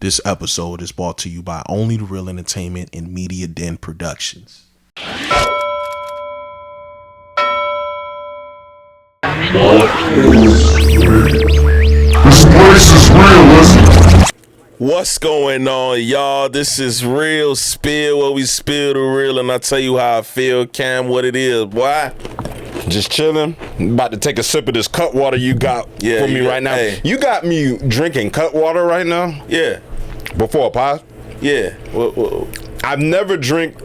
This episode is brought to you by Only the Real Entertainment and Media Den Productions. This place is real, isn't it? What's going on, y'all? This is Real Spill, where we spill the real, and I tell you how I feel. Cam, what it is, boy? Just chilling. About to take a sip of this Cutwater you got for me right now. Hey. You got me drinking Cutwater right now? Yeah. Before a pod? Yeah. I've never drank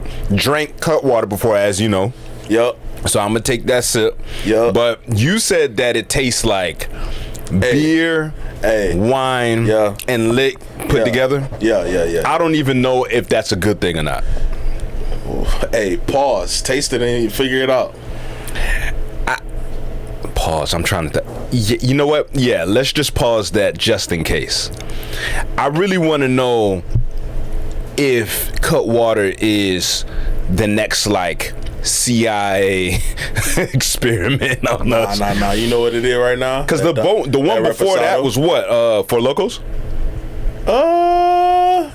Cutwater before, as you know. Yup. So I'm going to take that sip. Yup. But you said that it tastes like beer, wine, and lick put together? Yeah. I don't even know if that's a good thing or not. Hey, pause. Taste it and figure it out. Pause. I'm trying to you know what? Yeah, let's just pause that just in case. I really want to know if Cutwater is the next like CIA experiment on us. Nah. You know what it is right now? Because the one before that was what? For Locos?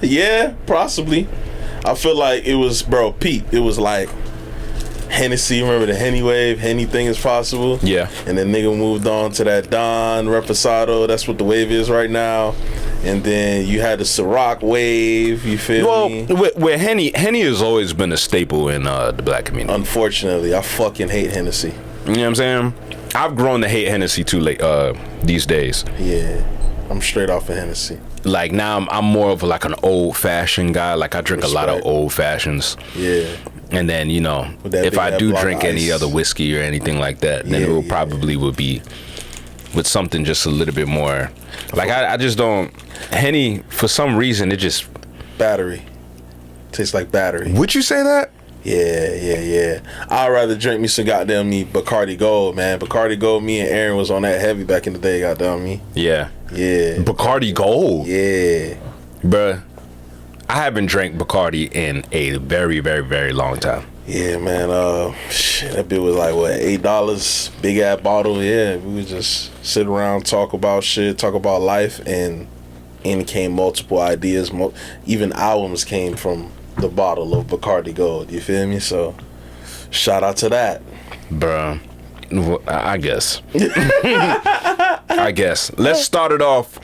Yeah, possibly. I feel like it was, bro, Pete. It was like Hennessy, remember the Henny wave? Anything is possible. Yeah. And then nigga moved on to that Don Reposado. That's what the wave is right now. And then you had the Ciroc wave. You feel me? Well, Henny has always been a staple in the black community. Unfortunately, I fucking hate Hennessy. You know what I'm saying? I've grown to hate Hennessy too late these days. Yeah, I'm straight off of Hennessy. Like now, I'm more of like an old fashioned guy. Like I drink a lot of old fashions. Yeah. And then, you know, if I do drink any other whiskey or anything like that, then it probably would be with something just a little bit more. Like, I just don't. Henny, for some reason, it just. Battery. Tastes like battery. Would you say that? Yeah. I'd rather drink me some goddamn Bacardi Gold, man. Bacardi Gold, me and Aaron was on that heavy back in the day, goddamn me. Yeah. Yeah. Bacardi Gold? Yeah. Bruh. I haven't drank Bacardi in a very, very, very long time. Yeah, man. Shit, that bit was like, what, $8? Big ass bottle. Yeah, we would just sit around, talk about shit, talk about life, and in came multiple ideas. Even albums came from the bottle of Bacardi Gold. You feel me? So, shout out to that. Bruh. Well, I guess. I guess. Let's start it off.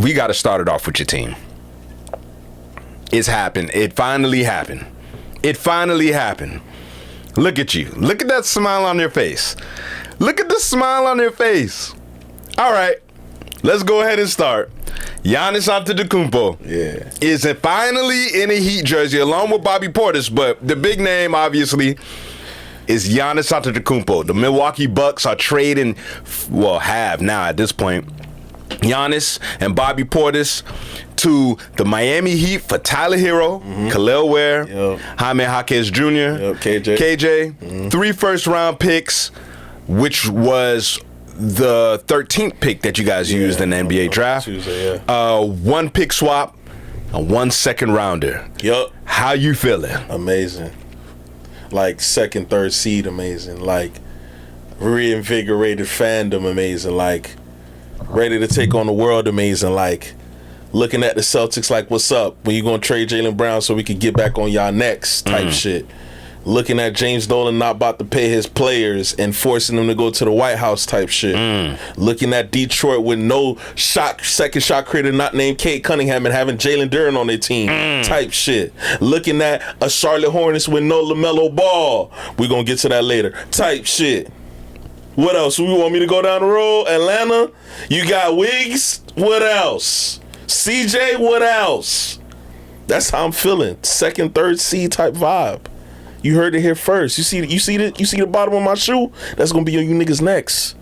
We got to start it off with your team. It's happened. It finally happened. Look at you. Look at that smile on your face. Look at the smile on your face. All right. Let's go ahead and start. Giannis Antetokounmpo is finally in a Heat jersey along with Bobby Portis, but the big name, obviously, is Giannis Antetokounmpo. The Milwaukee Bucks are trading, have now at this point, Giannis and Bobby Portis to the Miami Heat for Tyler Hero, Khalil Ware, Jaime Jaquez Jr., KJ, 3 first-round picks, which was the 13th pick that you guys used in the NBA draft. 1 pick swap, and 1 second rounder. Yup. How you feeling? Amazing. Like second, third seed, amazing. Like reinvigorated fandom, amazing. Like ready to take on the world, amazing. Like looking at the Celtics like, what's up? When you gonna trade Jaylen Brown so we can get back on y'all next type shit. Looking at James Dolan not about to pay his players and forcing them to go to the White House type shit. Looking at Detroit with no second shot creator not named Kate Cunningham and having Jalen Duren on their team type shit. Looking at a Charlotte Hornets with no LaMelo Ball. We're gonna get to that later type shit. What else? We want me to go down the road? Atlanta? You got Wiggs? What else? CJ? What else? That's how I'm feeling. Second, third seed type vibe. You heard it here first. You see the bottom of my shoe? That's gonna be on you niggas' necks.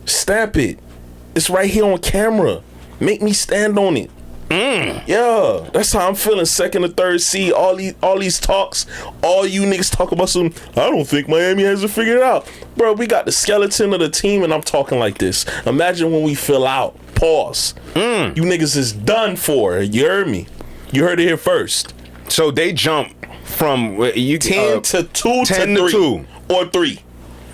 Stamp it. It's right here on camera. Make me stand on it. Yeah, that's how I'm feeling. Second or third seed. All these talks. All you niggas talk about some. I don't think Miami has it figured out, bro. We got the skeleton of the team, and I'm talking like this. Imagine when we fill out. Pause. You niggas is done for. You heard me. You heard it here first. So they jump from 10 to 2 10 to 3 2 or 3.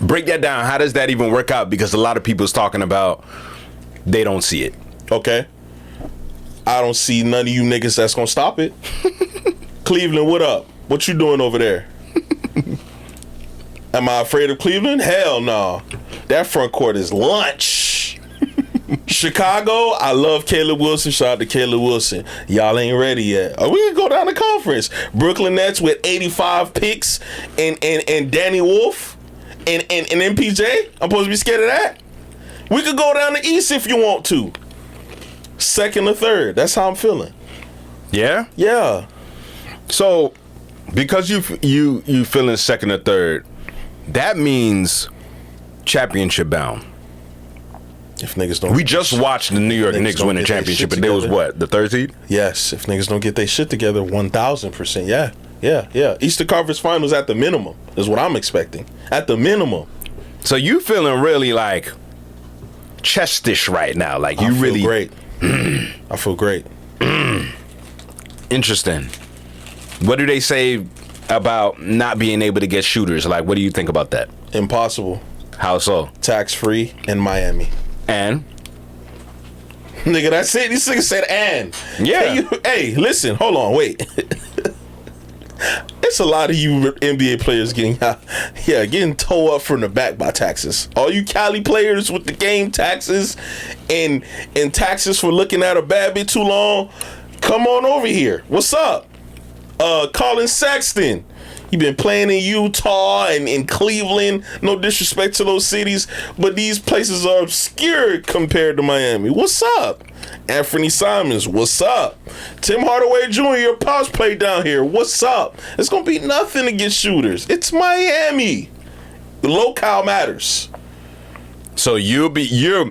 Break that down. How does that even work out? Because a lot of people's talking about they don't see it. Okay. I don't see none of you niggas that's gonna stop it. Cleveland, what up? What you doing over there? Am I afraid of Cleveland? Hell no. That front court is lunch. Chicago, I love Caleb Wilson. Shout out to Caleb Wilson. Y'all ain't ready yet. We can go down the conference. Brooklyn Nets with 85 picks and Danny Wolf and MPJ. I'm supposed to be scared of that. We could go down the East if you want to. Second or third. That's how I'm feeling. Yeah? Yeah. So, because you feeling second or third, that means championship bound. If niggas don't, we just watched the New York Knicks win the championship, and they was what, the third seed? Yes. If niggas don't get their shit together, 1,000%. Yeah. Eastern Conference Finals at the minimum is what I'm expecting. At the minimum. So you feeling really like chestish right now? Like you really great. I feel great. Interesting. What do they say about not being able to get shooters? Like, what do you think about that? Impossible. How so? Tax free in Miami. And? Nigga, that's it. These niggas said and. Yeah. Hey, listen, hold on, wait. It's a lot of you NBA players getting towed up from the back by taxes. All you Cali players with the game taxes and taxes for looking at a bad bit too long, come on over here. What's up? Colin Sexton. He been playing in Utah and in Cleveland. No disrespect to those cities, but these places are obscure compared to Miami. What's up? Anthony Simons, what's up? Tim Hardaway Jr., your pops played down here. What's up? It's gonna be nothing to get shooters. It's Miami. The locale matters. So you're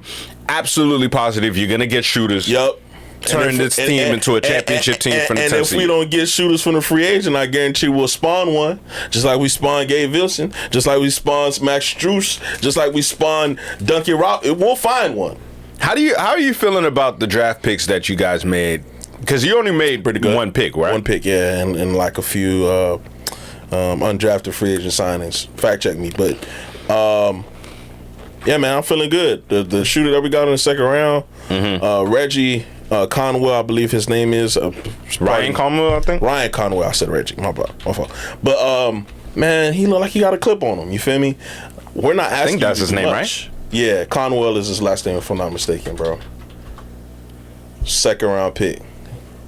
absolutely positive you're gonna get shooters. Yup. Turn this team into a championship team from the 10th seed. And if we don't get shooters from the free agent, I guarantee we'll spawn one. Just like we spawned Gabe Wilson, just like we spawned Max Strus, just like we spawned Duncan Robinson. We'll find one. How are you feeling about the draft picks that you guys made? Because you only made pretty good one pick, right? One pick, yeah, and like a few undrafted free agent signings. Fact check me, but yeah, man, I'm feeling good. The shooter that we got in the second round, Reggie Conwell, I believe his name is Ryan Conwell, I think. Ryan Conwell. I said Reggie. My fault. But man, he look like he got a clip on him. You feel me? We're not asking. I think that's his name, much. Right? Yeah, Conwell is his last name, if I'm not mistaken, bro. Second round pick.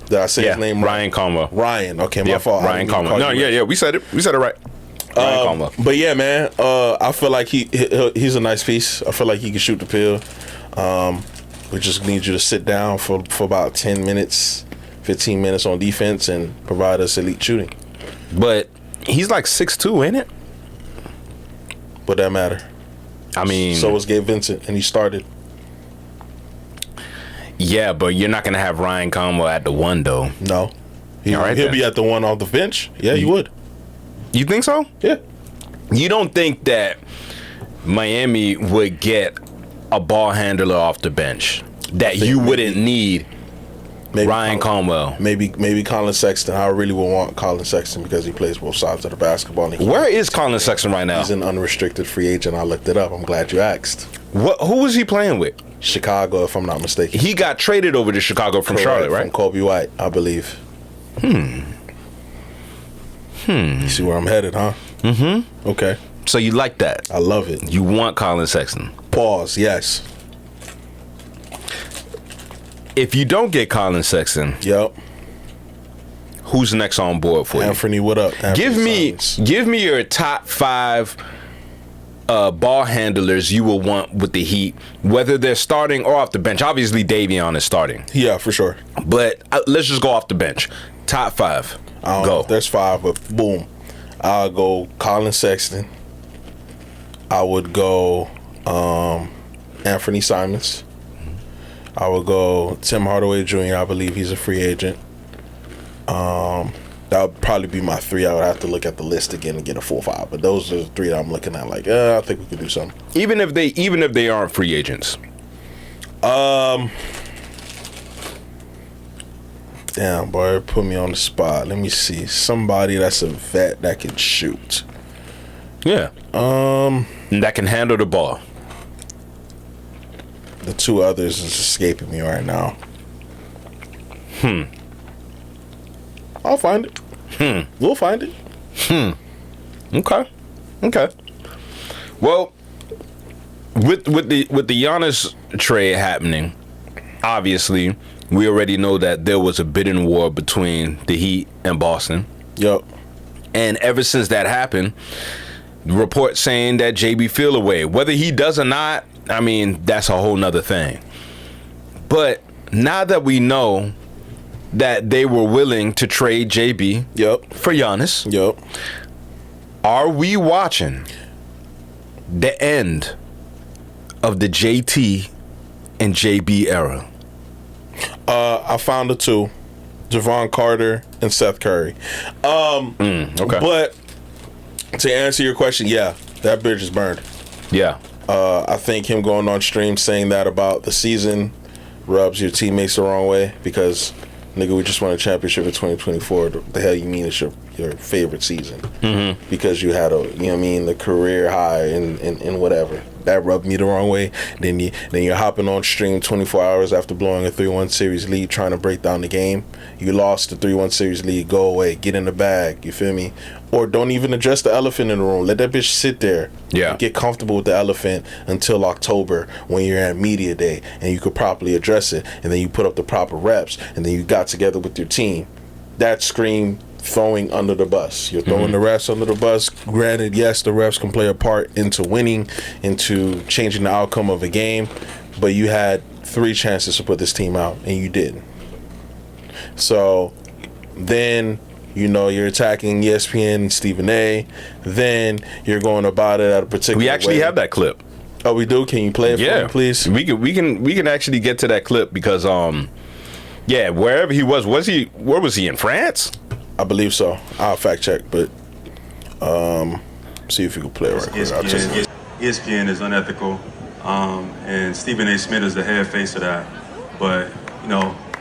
Did I say his name right? Ryan Conwell. Ryan. Okay, my fault. Ryan Conwell. No, yeah, we said it. We said it right. Ryan Conwell. But yeah, man, I feel like he's a nice piece. I feel like he can shoot the pill. We just need you to sit down for about 10 minutes, 15 minutes on defense and provide us elite shooting. But he's like 6'2", ain't it? But that matter. I mean, so was Gabe Vincent, and he started. Yeah, but you're not gonna have Ryan Conwell at the one though. No, he'll be at the one off the bench. Yeah, you would. You think so? Yeah. You don't think that Miami would get a ball handler off the bench that you wouldn't need? Maybe Ryan Conwell. Maybe Colin Sexton. I really would want Colin Sexton because he plays both sides of the basketball. Where is Colin Sexton right now? He's an unrestricted free agent. I looked it up. I'm glad you asked. Who was he playing with? Chicago, if I'm not mistaken. He got traded over to Chicago from Charlotte, right? From Kobe White, I believe. You see where I'm headed, huh? Mm-hmm. Okay. So you like that? I love it. You want Colin Sexton? Pause. Yes. If you don't get Colin Sexton, yep. Who's next on board for you? Anthony, what up? Give me your top 5 ball handlers you will want with the Heat, whether they're starting or off the bench. Obviously, Davion is starting. Yeah, for sure. But let's just go off the bench. Top 5. I don't know if there's 5, but boom. I'll go Colin Sexton. I would go Anthony Simons. I would go Tim Hardaway Jr. I believe he's a free agent. That would probably be my 3. I would have to look at the list again and get a full 5. But those are the 3 that I'm looking at. Like, I think we could do something. Even if they aren't free agents. Damn, boy, put me on the spot. Let me see. Somebody that's a vet that can shoot. Yeah. That can handle the ball. The 2 others is escaping me right now. I'll find it. We'll find it. Okay. Well, with the Giannis trade happening, obviously we already know that there was a bidding war between the Heat and Boston. Yep. And ever since that happened, reports saying that JB feel away. Whether he does or not, I mean, that's a whole nother thing. But now that we know that they were willing to trade JB for Giannis, are we watching the end of the JT and JB era? I found the two, Javon Carter and Seth Curry. Okay. But to answer your question, yeah, that bridge is burned. Yeah. I think him going on stream saying that about the season rubs your teammates the wrong way because, nigga, we just won a championship in 2024. The hell you mean it's your favorite season? Because you had the career high and whatever. That rubbed me the wrong way. Then you're hopping on stream 24 hours after blowing a 3-1 series lead, trying to break down the game. You lost the 3-1 series lead. Go away. Get in the bag. You feel me? Or don't even address the elephant in the room. Let that bitch sit there. Yeah. Get comfortable with the elephant until October when you're at media day and you could properly address it. And then you put up the proper reps. And then you got together with your team. That scream throwing under the bus. You're throwing the refs under the bus. Granted, yes, the refs can play a part into winning, into changing the outcome of a game, but you had 3 chances to put this team out, and you didn't. So then, you're attacking ESPN and Stephen A. Then you're going about it at a particular way. We actually have that clip. Oh, we do? Can you play it for me, please? We can actually get to that clip because wherever he was where was he in France? I believe so. I'll fact check, but see if you can play it right quick. ESPN is unethical, and Stephen A. Smith is the head face of that. But,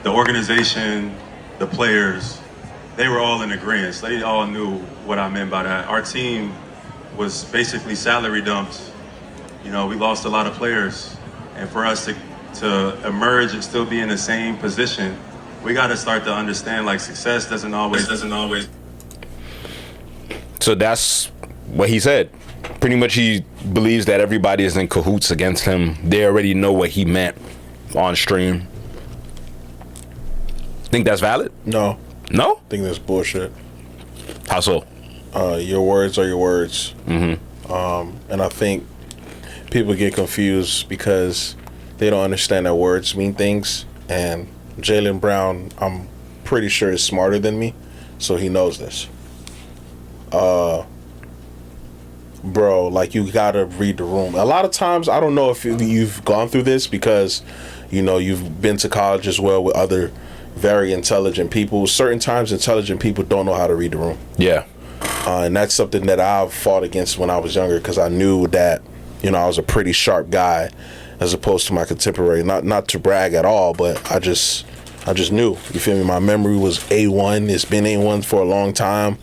the organization, the players, they were all in agreement. They all knew what I meant by that. Our team was basically salary dumped. We lost a lot of players. And for us to emerge and still be in the same position, we got to start to understand, success doesn't always. So that's what he said. Pretty much he believes that everybody is in cahoots against him. They already know what he meant on stream. Think that's valid? No. No? I think that's bullshit. How so? Your words are your words. And I think people get confused because they don't understand that words mean things. And Jaylen Brown, I'm pretty sure, is smarter than me, so he knows this. Bro, you gotta read the room. A lot of times, I don't know if you've gone through this because, you've been to college as well with other very intelligent people. Certain times, intelligent people don't know how to read the room. Yeah. And that's something that I've fought against when I was younger because I knew that, I was a pretty sharp guy as opposed to my contemporary. Not to brag at all, but I just knew. You feel me? My memory was A1. It's been A1 for a long time.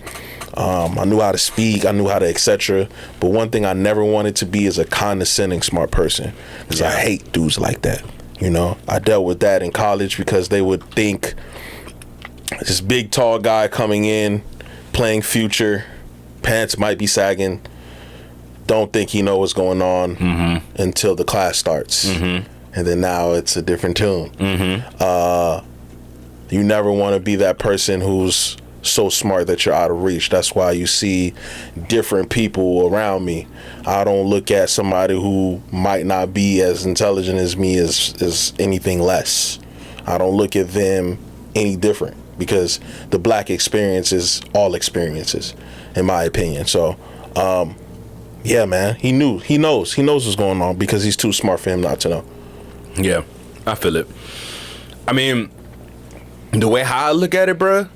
I knew how to speak. I knew how to etc. But one thing I never wanted to be is a condescending smart person because I hate dudes like that. I dealt with that in college because they would think this big, tall guy coming in, playing future, pants might be sagging, don't think he know what's going on until the class starts. And then now it's a different tune. You never want to be that person who's so smart that you're out of reach. That's why you see different people around me. I don't look at somebody who might not be as intelligent as me as anything less. I don't look at them any different because the black experience is all experiences, in my opinion. So, yeah, man, he knows what's going on because he's too smart for him not to know. Yeah, I feel it. I mean, the way how I look at it, bruh,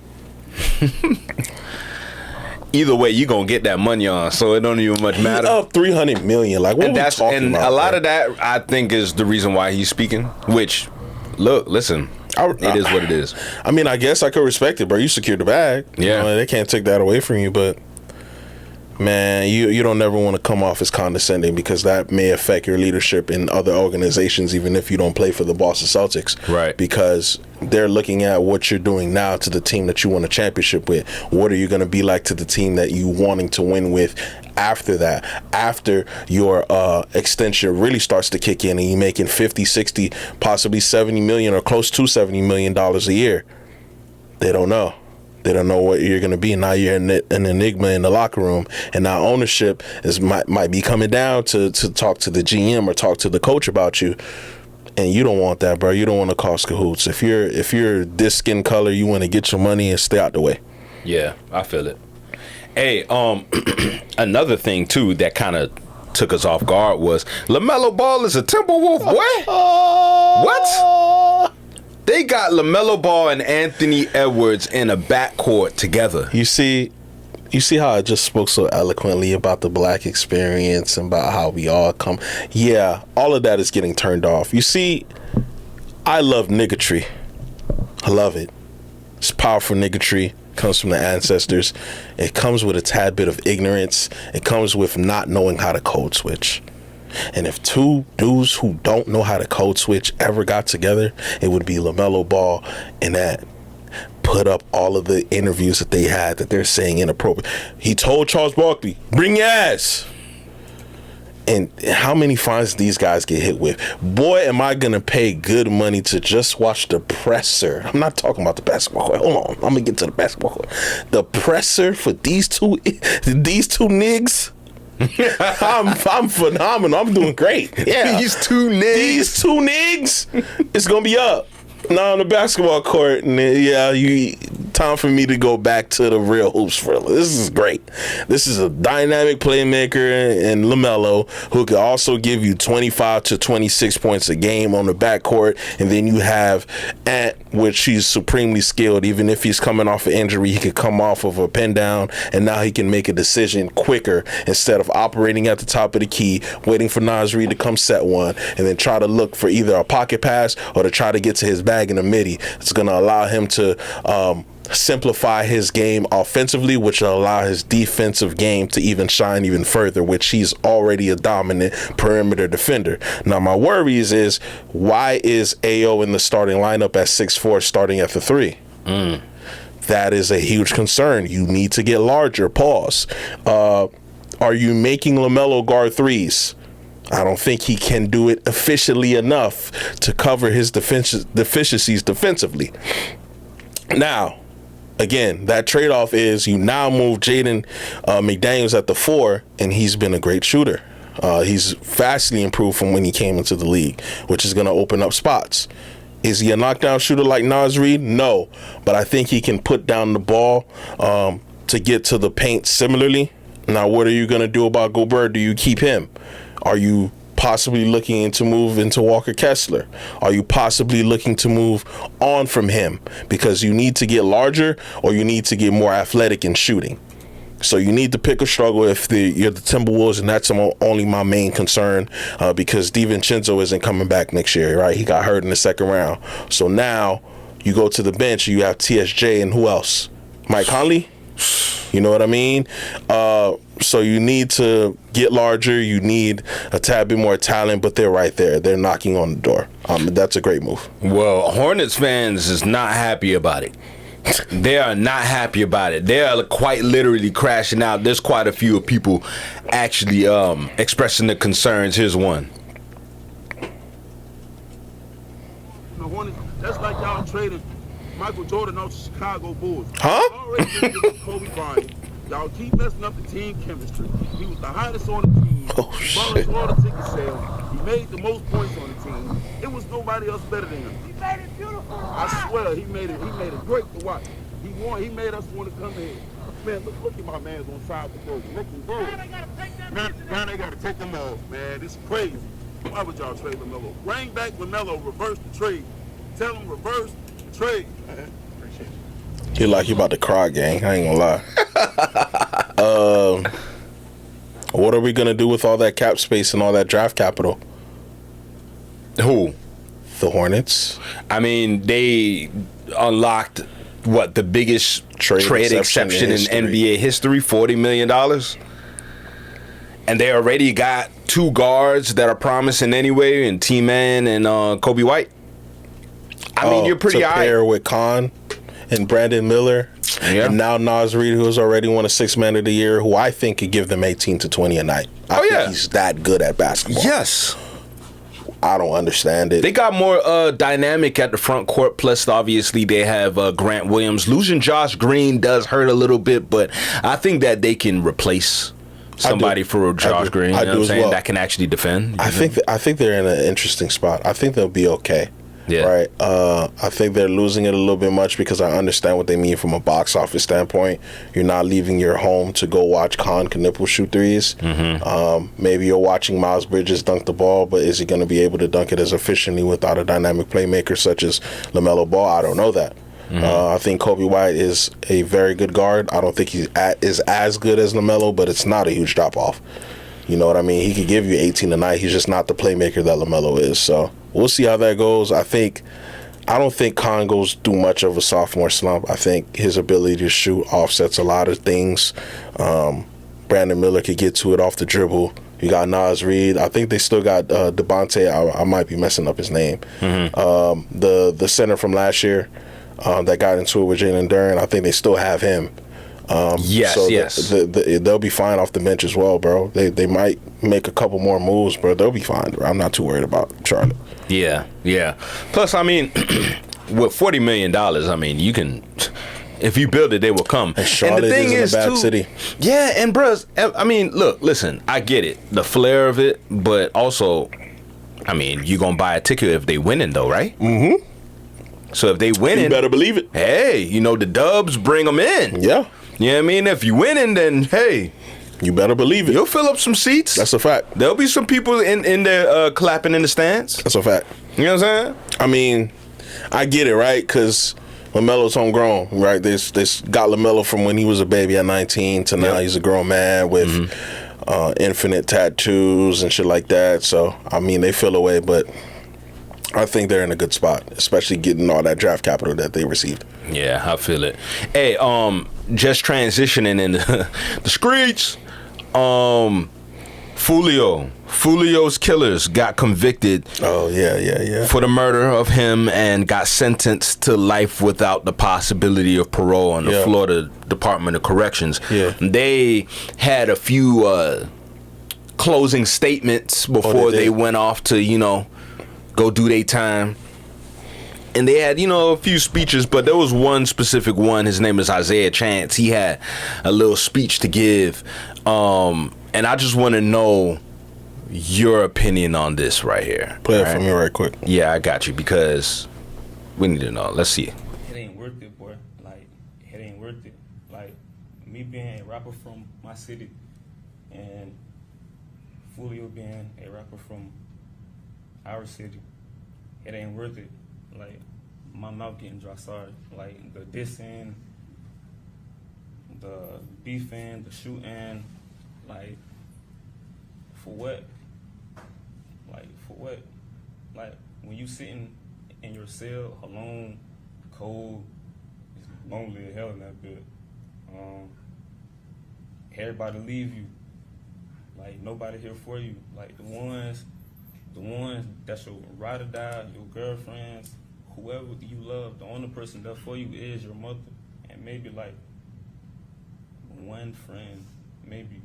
either way, you gonna get that money on, so it don't even much matter. Up $300 million, what are we talking about? And a lot of that, I think, is the reason why he's speaking. Which, listen, it is what it is. I mean, I guess I could respect it, bro. You secured the bag. Yeah, they can't take that away from you. But Man, you don't never want to come off as condescending because that may affect your leadership in other organizations, even if you don't play for the Boston Celtics. Right. Because they're looking at what you're doing now to the team that you won a championship with. What are you going to be like to the team that you wanting to win with after that? After your extension really starts to kick in and you're making 50, 60, possibly 70 million or close to $70 million a year. They don't know. They don't know what you're going to be. Now you're an enigma in the locker room, and now ownership might be coming down to talk to the GM or talk to the coach about you, and you don't want that, bro. You don't want to cause cahoots. If you're this skin color, you want to get your money and stay out the way. Yeah, I feel it. Hey, another thing too that kind of took us off guard was LaMelo Ball is a Timberwolf boy. What? They got LaMelo Ball and Anthony Edwards in a backcourt together. You see how I just spoke so eloquently about the black experience and about how we all come. Yeah, all of that is getting turned off. You see, I love niggatry. I love it. It's powerful niggatry. Comes from the ancestors. It comes with a tad bit of ignorance. It comes with not knowing how to code switch. And if two dudes who don't know how to code switch ever got together, it would be LaMelo Ball and that. Put up all of the interviews that they had that they're saying inappropriate. He told Charles Barkley, bring your ass. And how many fines these guys get hit with? Boy, am I going to pay good money to just watch the presser. I'm not talking about the basketball court. Hold on. I'm going to get to the basketball court. The presser for these two niggas. I'm phenomenal. I'm doing great. Yeah. These two niggas it's gonna be up. Now on the basketball court, and time for me to go back to the real hoops thriller. This is great. This is a dynamic playmaker in LaMelo who could also give you 25 to 26 points a game on the backcourt, and then you have Ant, which he's supremely skilled. Even if he's coming off an injury, he could come off of a pin down, and now he can make a decision quicker instead of operating at the top of the key, waiting for Naz Reid to come set one, and then try to look for either a pocket pass or to try to get to his bag in the midi. It's going to allow him to simplify his game offensively, which will allow his defensive game to even shine even further, which he's already a dominant perimeter defender. Now, my worries is, why is AO in the starting lineup at 6'4", starting at the 3? That is a huge concern. You need to get larger. Pause. Are you making LaMelo guard threes? I don't think he can do it efficiently enough to cover his deficiencies defensively. Now, again, that trade-off is you now move Jaden McDaniels at the 4, and he's been a great shooter. He's vastly improved from when he came into the league, which is going to open up spots. Is he a knockdown shooter like Naz Reid? No, but I think he can put down the ball to get to the paint similarly. Now, what are you going to do about Gobert? Do you keep him? Are you possibly looking to move into Walker Kessler? Are you possibly looking to move on from him because you need to get larger or you need to get more athletic in shooting? So you need to pick a struggle if you're the Timberwolves, and that's only my main concern because DiVincenzo isn't coming back next year, right? He got hurt in the second round. So now you go to the bench, you have TSJ and who else? Mike Conley? You know what I mean? So you need to get larger. You need a tad bit more talent, but they're right there. They're knocking on the door. That's a great move. Well, Hornets fans is not happy about it. They are not happy about it. They are quite literally crashing out. There's quite a few people actually expressing their concerns. Here's one. The Hornets, that's like y'all traded Michael Jordan out to Chicago Bulls. Huh? Already traded Kobe Bryant. Y'all keep messing up the team chemistry. He was the hottest on the team. Oh, he bought us all the ticket sales. He made the most points on the team. It was nobody else better than him. He made it beautiful. I swear, he made it great to watch. He made us want to come in. Man, look at my man's on side of the road. Now they gotta take them off, man. This is crazy. Why would y'all trade LaMelo? Bring back LaMelo, reverse the trade. Tell him reverse the trade. Appreciate it. You like you about to cry, gang. I ain't gonna lie. What are we gonna do with all that cap space and all that draft capital? Who? The Hornets. I mean, they unlocked the biggest trade exception in NBA history, $40 million. And they already got 2 guards that are promising anyway, and T-Man and Kobe White. I mean, you're pretty to high. pair with Khan and Brandon Miller. Yeah. And now Nas Reed, who's already won a 6th Man of the Year, who I think could give them 18 to 20 a night. I think he's that good at basketball. Yes. I don't understand it. They got more dynamic at the front court. Plus, obviously, they have Grant Williams. Losing Josh Green does hurt a little bit, but I think that they can replace somebody for Josh Green. You know what I'm saying? That can actually defend. I think they're in an interesting spot. I think they'll be okay. Yeah. Right. I think they're losing it a little bit much because I understand what they mean from a box office standpoint. You're not leaving your home to go watch Khan Knipple shoot threes. Maybe you're watching Miles Bridges dunk the ball, but is he going to be able to dunk it as efficiently without a dynamic playmaker such as LaMelo Ball? I don't know that. I think Kobe White is a very good guard. I don't think he is as good as LaMelo, but it's not a huge drop off. You know what I mean? He could give you 18 a night. He's just not the playmaker that LaMelo is. So we'll see how that goes. I don't think Khan goes through much of a sophomore slump. I think his ability to shoot offsets a lot of things. Brandon Miller could get to it off the dribble. You got Nas Reed. I think they still got Devontae. I might be messing up his name. The center from last year that got into it with Jalen Duren. I think they still have him. Yes. They'll be fine off the bench as well, bro. They might make a couple more moves, bro. They'll be fine, bro. I'm not too worried about Charlotte. Yeah. Plus, I mean, with $40 million, I mean, you can, if you build it, they will come. And Charlotte is a bad city. Yeah, and bros, I mean, listen, I get it, the flair of it, but also, I mean, you gonna buy a ticket if they winning though, right? Mm-hmm. So if they winning, you better believe it. Hey, the Dubs bring them in. Yeah. You know what I mean? If you winning, then hey, you better believe it. You'll fill up some seats. That's a fact. There'll be some people in there clapping in the stands. That's a fact. You know what I'm saying? I mean, I get it, right? Because LaMelo's homegrown, right? They got LaMelo from when he was a baby at 19 to now he's a grown man with infinite tattoos and shit like that. So, I mean, they feel away, but I think they're in a good spot, especially getting all that draft capital that they received. Yeah, I feel it. Hey, just transitioning in the streets, Foolio's killers got convicted. Oh, yeah. For the murder of him and got sentenced to life without the possibility of parole in the Florida Department of Corrections. Yeah. They had a few closing statements before they went off to, go do their time. And they had, a few speeches, but there was one specific one. His name is Isaiah Chance. He had a little speech to give. And I just want to know your opinion on this right here. Play it for me right quick. Yeah, I got you, because we need to know. Let's see. It ain't worth it, boy. Like, it ain't worth it. Like, me being a rapper from my city and Foolio being a rapper from our city, it ain't worth it. Like, my mouth getting dry, sorry. Like, the dissing, the beefing, the shooting, like, for what? Like, for what? Like, when you sitting in your cell alone, cold, it's lonely as hell in that bed. Everybody leave you. Like, nobody here for you. Like, the ones that's your ride or die, your girlfriends, whoever you love, the only person there for you is your mother, and maybe like one friend, maybe,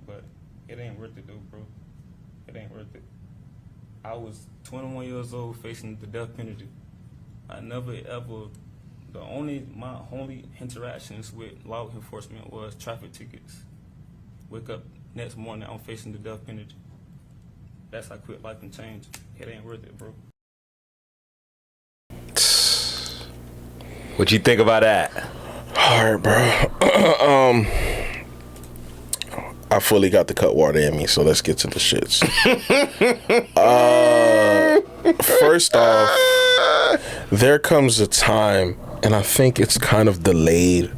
but it ain't worth it though, bro. It ain't worth it. I was 21 years old facing the death penalty. I never ever, my only interactions with law enforcement was traffic tickets. Wake up next morning, I'm facing the death penalty. That's how quick life can change. It ain't worth it, bro. What you think about that? Hard, bro. I fully got the Cutwater in me, so let's get to the shits. First off, there comes a time, and I think it's kind of delayed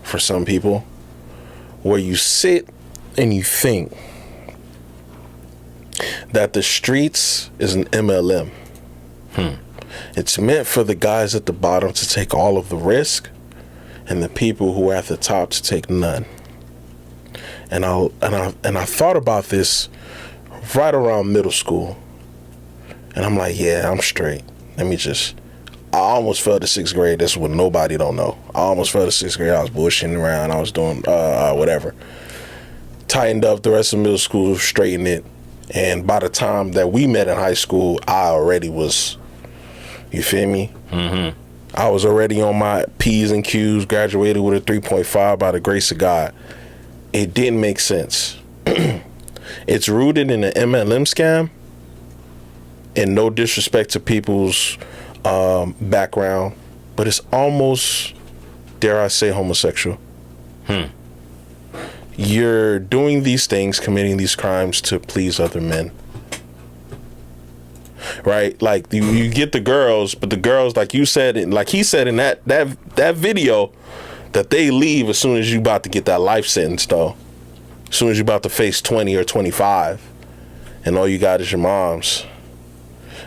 for some people, where you sit and you think that the streets is an MLM. It's meant for the guys at the bottom to take all of the risk and the people who are at the top to take none. And I thought about this right around middle school. And I'm like, yeah, I'm straight. I almost failed the 6th grade. That's what nobody don't know. I almost failed the 6th grade. I was bullshitting around. I was doing whatever. Tightened up the rest of middle school, straightened it. And by the time that we met in high school, I already was, you feel me? Mm-hmm. I was already on my P's and Q's, graduated with a 3.5 by the grace of God. It didn't make sense. It's rooted in the MLM scam, and no disrespect to people's background, but it's almost, dare I say, homosexual. You're doing these things, committing these crimes to please other men, right? Like you get the girls, but the girls, like you said, like he said in that video, that they leave as soon as you about to get that life sentence, though. As soon as you about to face 20 or 25, and all you got is your moms.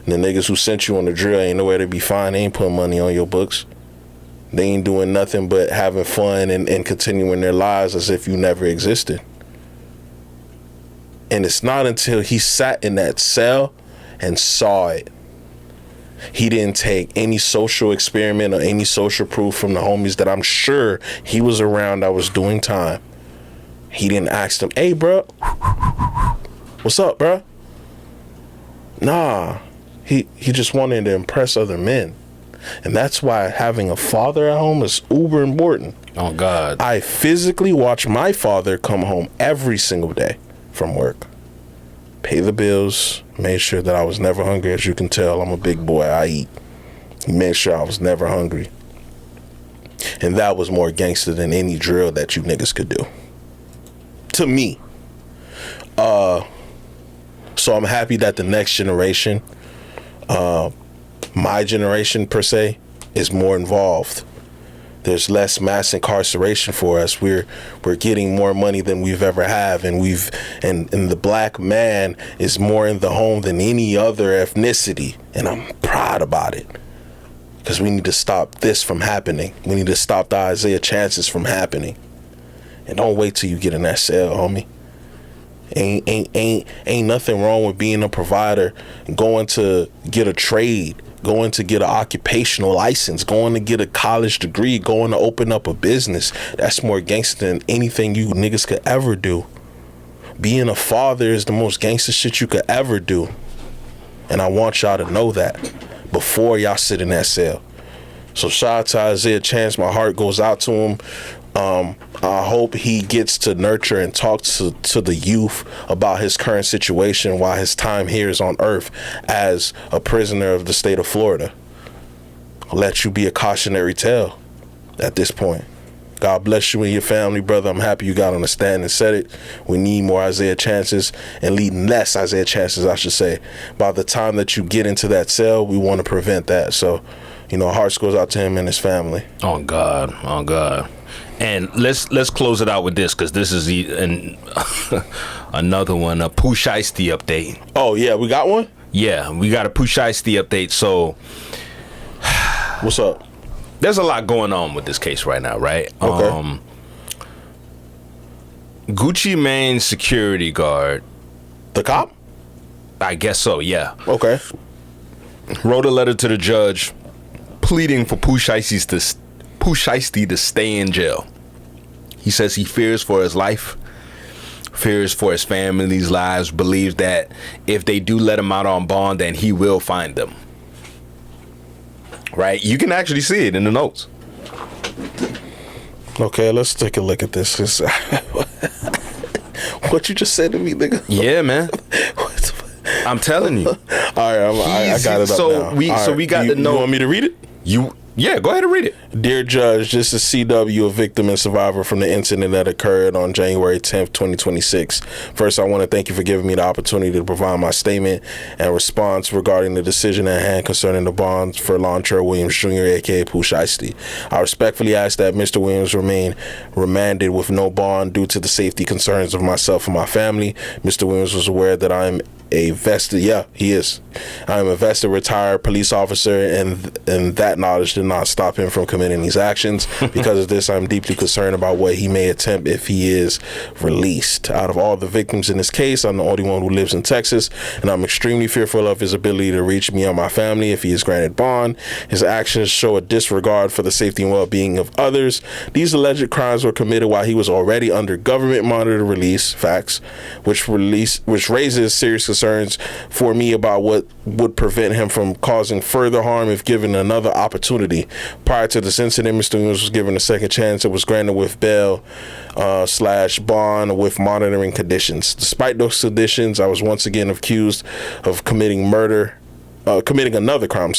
And the niggas who sent you on the drill ain't nowhere to be found. They ain't putting money on your books. They ain't doing nothing but having fun and continuing their lives as if you never existed. And it's not until he sat in that cell and saw it. He didn't take any social experiment or any social proof from the homies that I'm sure he was around that was doing time. He didn't ask them, hey, bro, what's up, bro? Nah, he just wanted to impress other men. And that's why having a father at home is uber important. Oh, God. I physically watch my father come home every single day from work, pay the bills, made sure that I was never hungry. As you can tell, I'm a big boy. I eat. He made sure I was never hungry. And that was more gangster than any drill that you niggas could do. To me. So I'm happy that the next generation, my generation per se, is more involved. There's less mass incarceration for us. We're getting more money than we've ever have, and the black man is more in the home than any other ethnicity, and I'm proud about it. Because we need to stop this from happening. We need to stop the Isaiah chances from happening. And don't wait till you get in that cell, homie. Ain't nothing wrong with being a provider, going to get a trade, going to get an occupational license, going to get a college degree, going to open up a business. That's more gangster than anything you niggas could ever do. Being a father is the most gangster shit you could ever do. And I want y'all to know that before y'all sit in that cell. So shout out to Isaiah Chance. My heart goes out to him. I hope he gets to nurture and talk to the youth about his current situation while his time here is on earth as a prisoner of the state of Florida. I'll let you be a cautionary tale at this point. God bless you and your family, brother. I'm happy you got on the stand and said it. We need more Isaiah Chances and less Isaiah Chances, I should say. By the time that you get into that cell, we want to prevent that. So, hearts goes out to him and his family. Oh, God. Oh, God. And let's close it out with this, because this is another one, a Pooh Shiesty update. Oh, yeah, we got one? Yeah, we got a Pooh Shiesty update. So, what's up? There's a lot going on with this case right now, right? Okay. Gucci Mane's security guard. The cop? I guess so, yeah. Okay. Wrote a letter to the judge pleading for Pooh Shiesty to stay in jail. He says he fears for his life, fears for his family's lives, believes that if they do let him out on bond, then he will find them. Right? You can actually see it in the notes. Okay, let's take a look at this. What you just said to me, nigga? Yeah, man. I'm telling you. All right, I got it up now. We got to know. You want me to read it? Yeah, go ahead and read it. Dear Judge, this is CW, a victim and survivor from the incident that occurred on January 10th, 2026. First, I want to thank you for giving me the opportunity to provide my statement and response regarding the decision at hand concerning the bonds for Lontrell Williams Jr., a.k.a. Pooh Shiesty. I respectfully ask that Mr. Williams remain remanded with no bond due to the safety concerns of myself and my family. Mr. Williams was aware that I am a vested, he is. I am a vested retired police officer, and that knowledge did not stop him from committing these actions. Because of this, I'm deeply concerned about what he may attempt if he is released. Out of all the victims in this case, I'm the only one who lives in Texas, and I'm extremely fearful of his ability to reach me and my family if he is granted bond. His actions show a disregard for the safety and well-being of others. These alleged crimes were committed while he was already under government monitored release, facts, which raises serious concerns for me about what would prevent him from causing further harm if given another opportunity. Prior to this incident, Mr. Williams was given a second chance. It was granted with bail / bond with monitoring conditions. Despite those conditions, I was once again accused of committing another crime,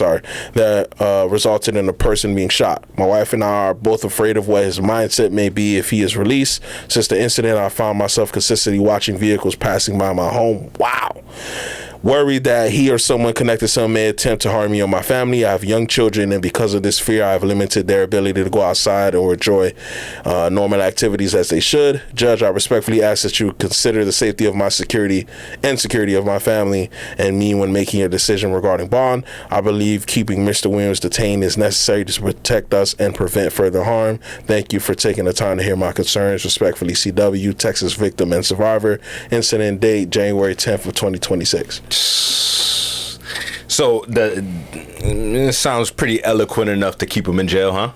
that resulted in a person being shot. My wife and I are both afraid of what his mindset may be if he is released. Since the incident, I found myself consistently watching vehicles passing by my home. Wow. Worried that he or someone connected to some may attempt to harm me or my family. I have young children, and because of this fear, I have limited their ability to go outside or enjoy normal activities as they should. Judge, I respectfully ask that you consider the safety of my security and security of my family and me when making your decision regarding bond. I believe keeping Mr. Williams detained is necessary to protect us and prevent further harm. Thank you for taking the time to hear my concerns. Respectfully, CW, Texas victim and survivor. Incident date, January 10th of 2026. So it sounds pretty eloquent enough to keep him in jail, huh?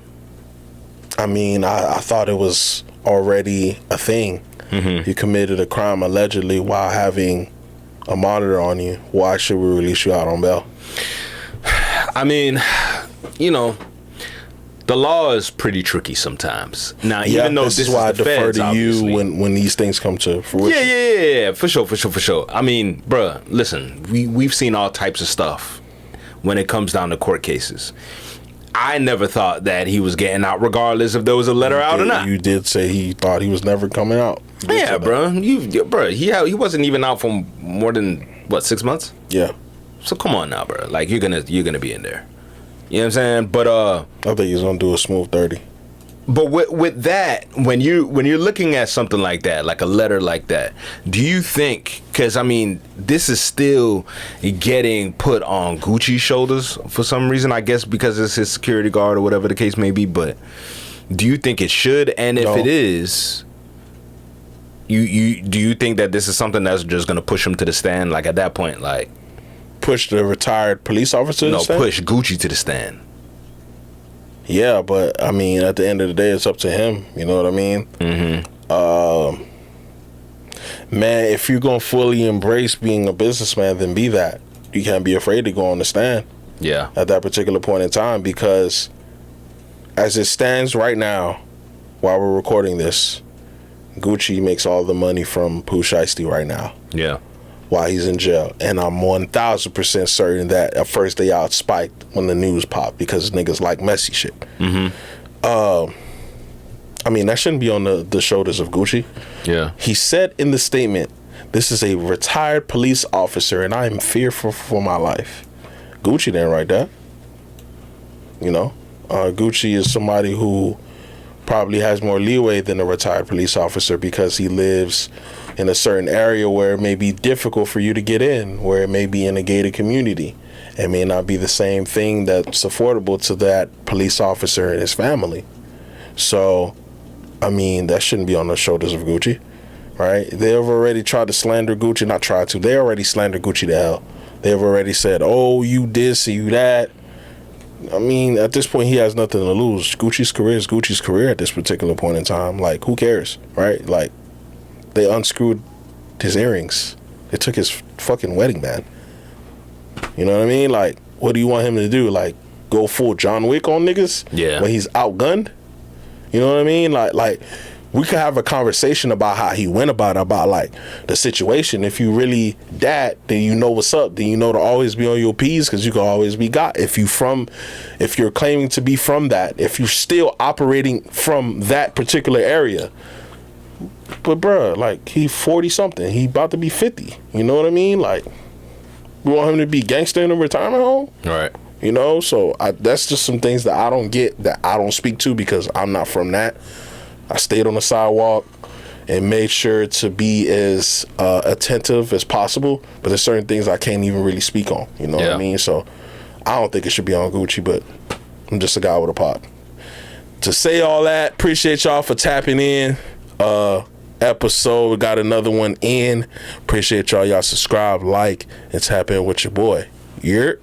I mean, I thought it was already a thing. You committed a crime allegedly while having a monitor on you. Why should we release you out on bail? I mean, the law is pretty tricky sometimes. Now, even though this is why I defer to you when these things come to fruition. Yeah, for sure. I mean, bruh, listen, we've seen all types of stuff when it comes down to court cases. I never thought that he was getting out regardless if there was a letter out or not. You did say he thought he was never coming out. Yeah, bro. He wasn't even out for more than, 6 months? Yeah. So come on now, bro. Like, you're gonna be in there. You know what I'm saying? But I think he's gonna do a smooth 30. But with that, when you're looking at something like that, like a letter like that, do you think? Because I mean, this is still getting put on Gucci's shoulders for some reason. I guess because it's his security guard or whatever the case may be. But do you think it should? And if it is, do you think that this is something that's just gonna push him to the stand? Like at that point, like. Push the retired police officer to the stand? No, push Gucci to the stand. Yeah, but I mean, at the end of the day, it's up to him. You know what I mean? Mm-hmm. Man, if you're gonna fully embrace being a businessman, then be that. You can't be afraid to go on the stand. Yeah. At that particular point in time, because as it stands right now, while we're recording this, Gucci makes all the money from Pooh Shiesty right now. Yeah. While he's in jail. And I'm 1000% certain that at first they out spiked when the news popped because niggas like messy shit. Mm-hmm. I mean, that shouldn't be on the shoulders of Gucci. Yeah. He said in the statement, this is a retired police officer and I am fearful for my life. Gucci didn't write that. Gucci is somebody who probably has more leeway than a retired police officer because he lives in a certain area where it may be difficult for you to get in, where it may be in a gated community. It may not be the same thing that's affordable to that police officer and his family. So, I mean, that shouldn't be on the shoulders of Gucci, right? They have already tried to slander Gucci, not tried to, they already slandered Gucci to hell. They have already said, oh, you this, you that. I mean, at this point, he has nothing to lose. Gucci's career is Gucci's career at this particular point in time. Like, who cares, right? Like, they unscrewed his earrings. They took his fucking wedding band. You know what I mean? Like, what do you want him to do? Like, go full John Wick on niggas? Yeah. When he's outgunned? You know what I mean? Like we could have a conversation about how he went about like the situation. If you really that, then you know what's up. Then you know to always be on your P's because you can always be got. If you're claiming to be from that, if you're still operating from that particular area. But bruh, like he 40 something, he about to be 50. You know what I mean? Like we want him to be gangster in a retirement home, right? So that's just some things that I don't get, that I don't speak to because I'm not from that. I stayed on the sidewalk and made sure to be as attentive as possible. But there's certain things I can't even really speak on. You know what I mean? So I don't think it should be on Gucci, but I'm just a guy with a pot. To say all that, appreciate y'all for tapping in. Episode, we got another one in. Appreciate y'all. Y'all subscribe, like, and tap in with your boy. Yurt.